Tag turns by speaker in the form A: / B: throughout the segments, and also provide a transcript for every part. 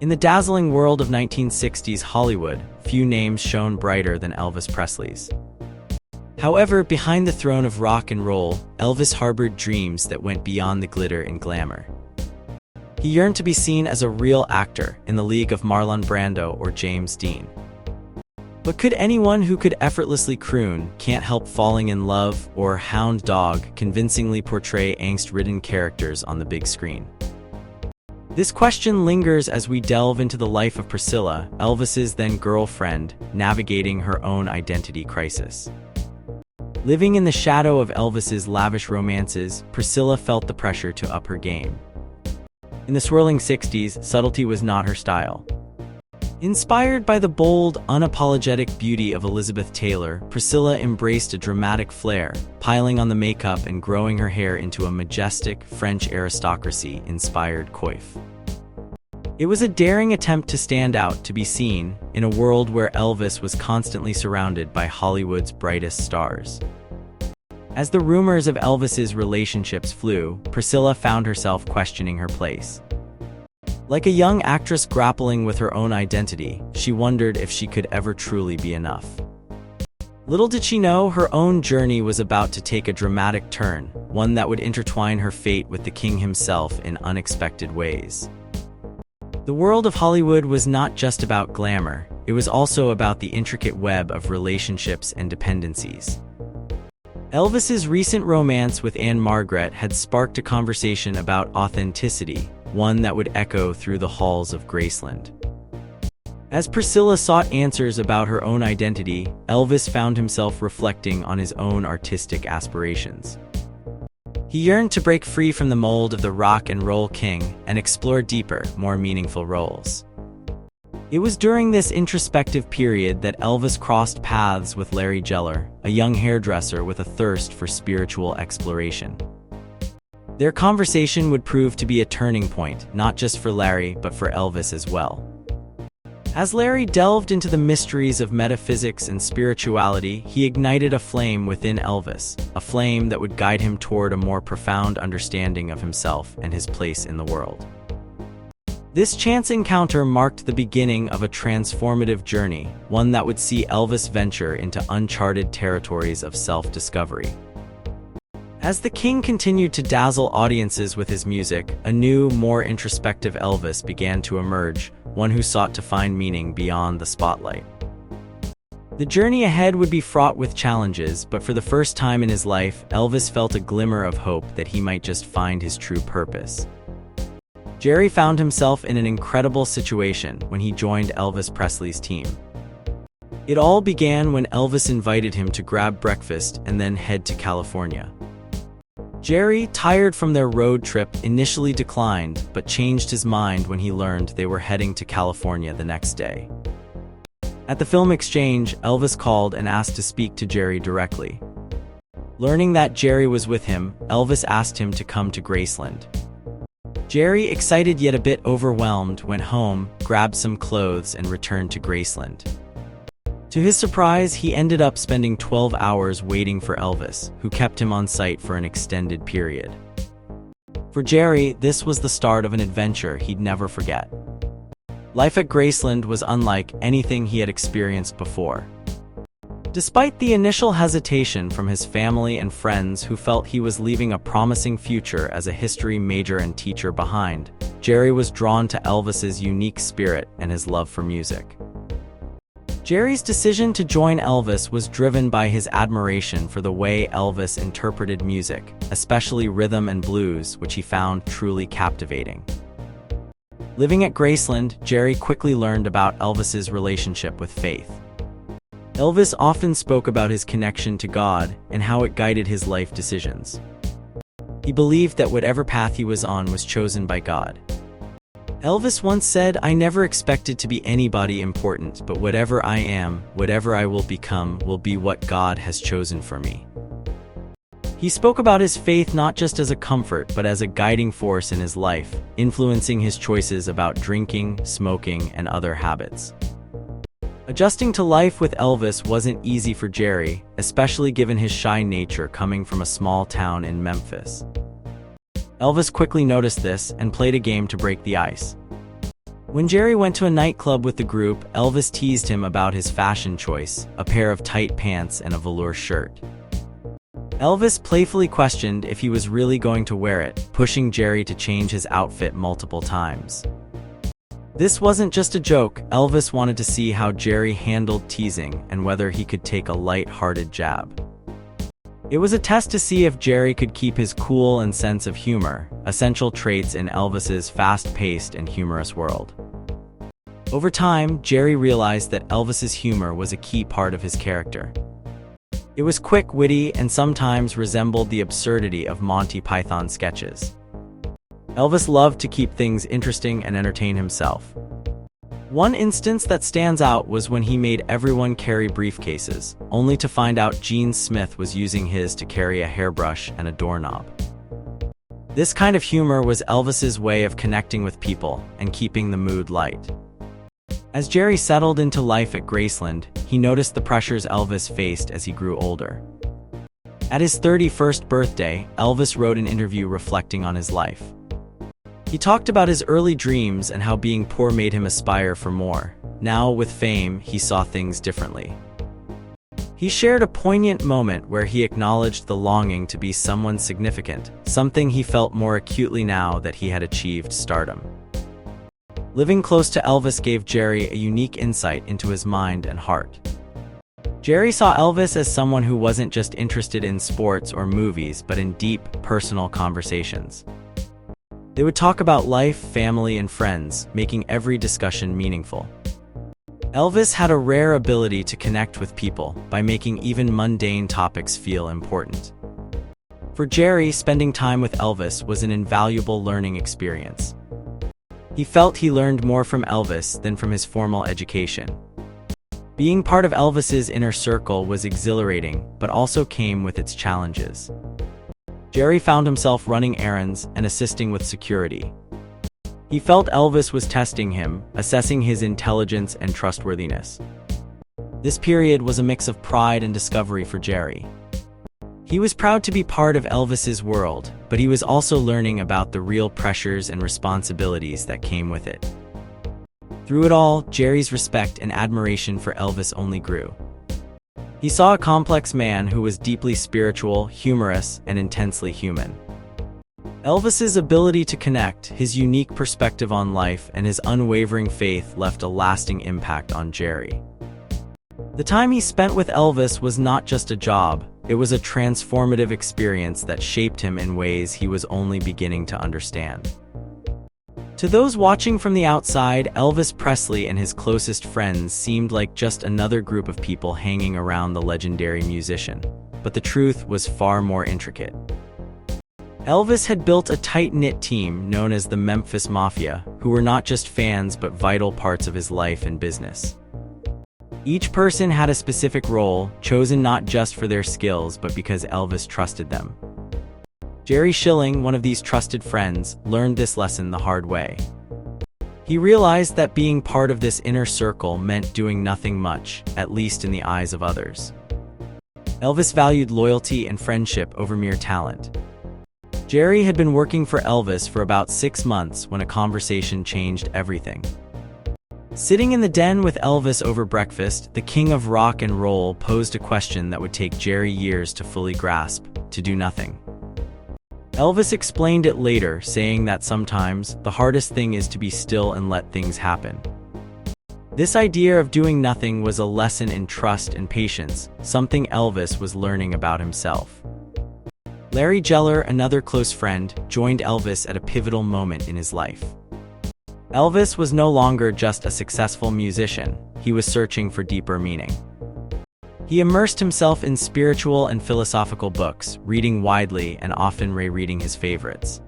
A: In the dazzling world of 1960s Hollywood, few names shone brighter than Elvis Presley's. However, behind the throne of rock and roll, Elvis harbored dreams that went beyond the glitter and glamour. He yearned to be seen as a real actor in the league of Marlon Brando or James Dean. But could anyone who could effortlessly croon, Can't Help Falling in Love, or Hound Dog convincingly portray angst-ridden characters on the big screen? This question lingers as we delve into the life of Priscilla, Elvis's then-girlfriend, navigating her own identity crisis. Living in the shadow of Elvis's lavish romances, Priscilla felt the pressure to up her game. In the swirling 60s, subtlety was not her style. Inspired by the bold, unapologetic beauty of Elizabeth Taylor, Priscilla embraced a dramatic flair, piling on the makeup and growing her hair into a majestic, French aristocracy-inspired coif. It was a daring attempt to stand out, to be seen, in a world where Elvis was constantly surrounded by Hollywood's brightest stars. As the rumors of Elvis's relationships flew, Priscilla found herself questioning her place. Like a young actress grappling with her own identity, she wondered if she could ever truly be enough. Little did she know, her own journey was about to take a dramatic turn, one that would intertwine her fate with the king himself in unexpected ways. The world of Hollywood was not just about glamour, it was also about the intricate web of relationships and dependencies. Elvis's recent romance with Anne Margaret had sparked a conversation about authenticity, one that would echo through the halls of Graceland. As Priscilla sought answers about her own identity, Elvis found himself reflecting on his own artistic aspirations. He yearned to break free from the mold of the rock and roll king and explore deeper, more meaningful roles. It was during this introspective period that Elvis crossed paths with Larry Geller, a young hairdresser with a thirst for spiritual exploration. Their conversation would prove to be a turning point, not just for Larry, but for Elvis as well. As Larry delved into the mysteries of metaphysics and spirituality, he ignited a flame within Elvis, a flame that would guide him toward a more profound understanding of himself and his place in the world. This chance encounter marked the beginning of a transformative journey, one that would see Elvis venture into uncharted territories of self-discovery. As the king continued to dazzle audiences with his music, a new, more introspective Elvis began to emerge, one who sought to find meaning beyond the spotlight. The journey ahead would be fraught with challenges, but for the first time in his life, Elvis felt a glimmer of hope that he might just find his true purpose. Jerry found himself in an incredible situation when he joined Elvis Presley's team. It all began when Elvis invited him to grab breakfast and then head to California. Jerry, tired from their road trip, initially declined, but changed his mind when he learned they were heading to California the next day. At the film exchange, Elvis called and asked to speak to Jerry directly. Learning that Jerry was with him, Elvis asked him to come to Graceland. Jerry, excited yet a bit overwhelmed, went home, grabbed some clothes, and returned to Graceland. To his surprise, he ended up spending 12 hours waiting for Elvis, who kept him on site for an extended period. For Jerry, this was the start of an adventure he'd never forget. Life at Graceland was unlike anything he had experienced before. Despite the initial hesitation from his family and friends who felt he was leaving a promising future as a history major and teacher behind, Jerry was drawn to Elvis's unique spirit and his love for music. Jerry's decision to join Elvis was driven by his admiration for the way Elvis interpreted music, especially rhythm and blues, which he found truly captivating. Living at Graceland, Jerry quickly learned about Elvis's relationship with faith. Elvis often spoke about his connection to God and how it guided his life decisions. He believed that whatever path he was on was chosen by God. Elvis once said, "I never expected to be anybody important, but whatever I am, whatever I will become, will be what God has chosen for me." He spoke about his faith not just as a comfort, but as a guiding force in his life, influencing his choices about drinking, smoking, and other habits. Adjusting to life with Elvis wasn't easy for Jerry, especially given his shy nature coming from a small town in Memphis. Elvis quickly noticed this and played a game to break the ice. When Jerry went to a nightclub with the group, Elvis teased him about his fashion choice, a pair of tight pants and a velour shirt. Elvis playfully questioned if he was really going to wear it, pushing Jerry to change his outfit multiple times. This wasn't just a joke. Elvis wanted to see how Jerry handled teasing and whether he could take a light-hearted jab. It was a test to see if Jerry could keep his cool and sense of humor, essential traits in Elvis's fast-paced and humorous world. Over time, Jerry realized that Elvis's humor was a key part of his character. It was quick, witty, and sometimes resembled the absurdity of Monty Python sketches. Elvis loved to keep things interesting and entertain himself. One instance that stands out was when he made everyone carry briefcases, only to find out Gene Smith was using his to carry a hairbrush and a doorknob. This kind of humor was Elvis's way of connecting with people and keeping the mood light. As Jerry settled into life at Graceland, he noticed the pressures Elvis faced as he grew older. At his 31st birthday, Elvis wrote an interview reflecting on his life. He talked about his early dreams and how being poor made him aspire for more. Now, with fame, he saw things differently. He shared a poignant moment where he acknowledged the longing to be someone significant, something he felt more acutely now that he had achieved stardom. Living close to Elvis gave Jerry a unique insight into his mind and heart. Jerry saw Elvis as someone who wasn't just interested in sports or movies, but in deep, personal conversations. They would talk about life, family, and friends, making every discussion meaningful. Elvis had a rare ability to connect with people by making even mundane topics feel important. For Jerry, spending time with Elvis was an invaluable learning experience. He felt he learned more from Elvis than from his formal education. Being part of Elvis's inner circle was exhilarating, but also came with its challenges. Jerry found himself running errands and assisting with security. He felt Elvis was testing him, assessing his intelligence and trustworthiness. This period was a mix of pride and discovery for Jerry. He was proud to be part of Elvis's world, but he was also learning about the real pressures and responsibilities that came with it. Through it all, Jerry's respect and admiration for Elvis only grew. He saw a complex man who was deeply spiritual, humorous, and intensely human. Elvis's ability to connect, his unique perspective on life, and his unwavering faith left a lasting impact on Jerry. The time he spent with Elvis was not just a job, it was a transformative experience that shaped him in ways he was only beginning to understand. To those watching from the outside, Elvis Presley and his closest friends seemed like just another group of people hanging around the legendary musician. But the truth was far more intricate. Elvis had built a tight-knit team known as the Memphis Mafia, who were not just fans but vital parts of his life and business. Each person had a specific role, chosen not just for their skills but because Elvis trusted them. Jerry Schilling, one of these trusted friends, learned this lesson the hard way. He realized that being part of this inner circle meant doing nothing much, at least in the eyes of others. Elvis valued loyalty and friendship over mere talent. Jerry had been working for Elvis for about 6 months when a conversation changed everything. Sitting in the den with Elvis over breakfast, the king of rock and roll posed a question that would take Jerry years to fully grasp: to do nothing. Elvis explained it later, saying that sometimes the hardest thing is to be still and let things happen. This idea of doing nothing was a lesson in trust and patience, something Elvis was learning about himself. Larry Geller, another close friend, joined Elvis at a pivotal moment in his life. Elvis was no longer just a successful musician, he was searching for deeper meaning. He immersed himself in spiritual and philosophical books, reading widely and often rereading his favorites.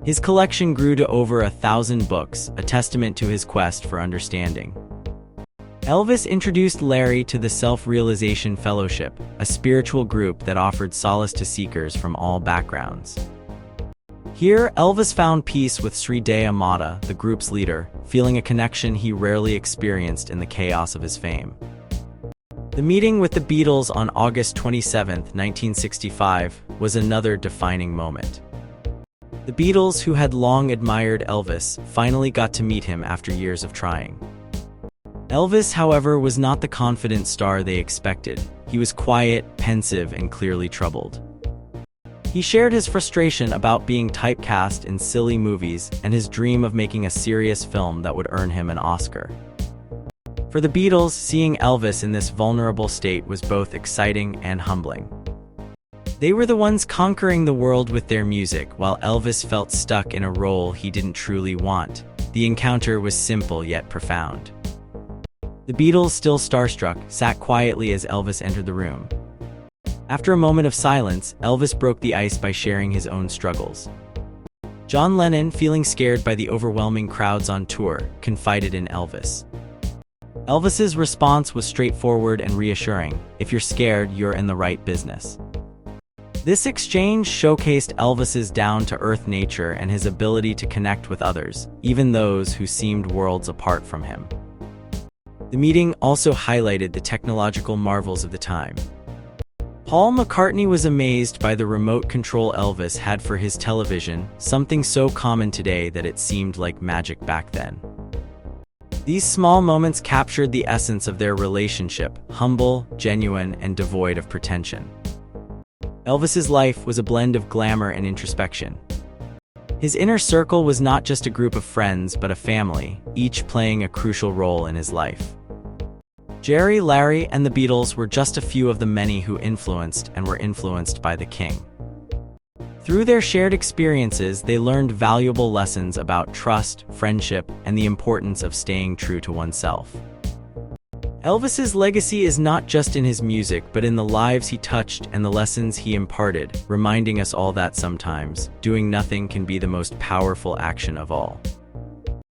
A: His collection grew to over 1,000 books, a testament to his quest for understanding. Elvis introduced Larry to the SelfRealization Fellowship, a spiritual group that offered solace to seekers from all backgrounds. Here, Elvis found peace with Sri Dayamata, the group's leader, feeling a connection he rarely experienced in the chaos of his fame. The meeting with the Beatles on August 27, 1965, was another defining moment. The Beatles, who had long admired Elvis, finally got to meet him after years of trying. Elvis, however, was not the confident star they expected. He was quiet, pensive, and clearly troubled. He shared his frustration about being typecast in silly movies and his dream of making a serious film that would earn him an Oscar. For the Beatles, seeing Elvis in this vulnerable state was both exciting and humbling. They were the ones conquering the world with their music, while Elvis felt stuck in a role he didn't truly want. The encounter was simple yet profound. The Beatles, still starstruck, sat quietly as Elvis entered the room. After a moment of silence, Elvis broke the ice by sharing his own struggles. John Lennon, feeling scared by the overwhelming crowds on tour, confided in Elvis. Elvis's response was straightforward and reassuring: "If you're scared, you're in the right business." This exchange showcased Elvis's down-to-earth nature and his ability to connect with others, even those who seemed worlds apart from him. The meeting also highlighted the technological marvels of the time. Paul McCartney was amazed by the remote control Elvis had for his television, something so common today that it seemed like magic back then. These small moments captured the essence of their relationship: humble, genuine, and devoid of pretension. Elvis's life was a blend of glamour and introspection. His inner circle was not just a group of friends, but a family, each playing a crucial role in his life. Jerry, Larry, and the Beatles were just a few of the many who influenced and were influenced by the King. Through their shared experiences, they learned valuable lessons about trust, friendship, and the importance of staying true to oneself. Elvis's legacy is not just in his music, but in the lives he touched and the lessons he imparted, reminding us all that sometimes doing nothing can be the most powerful action of all.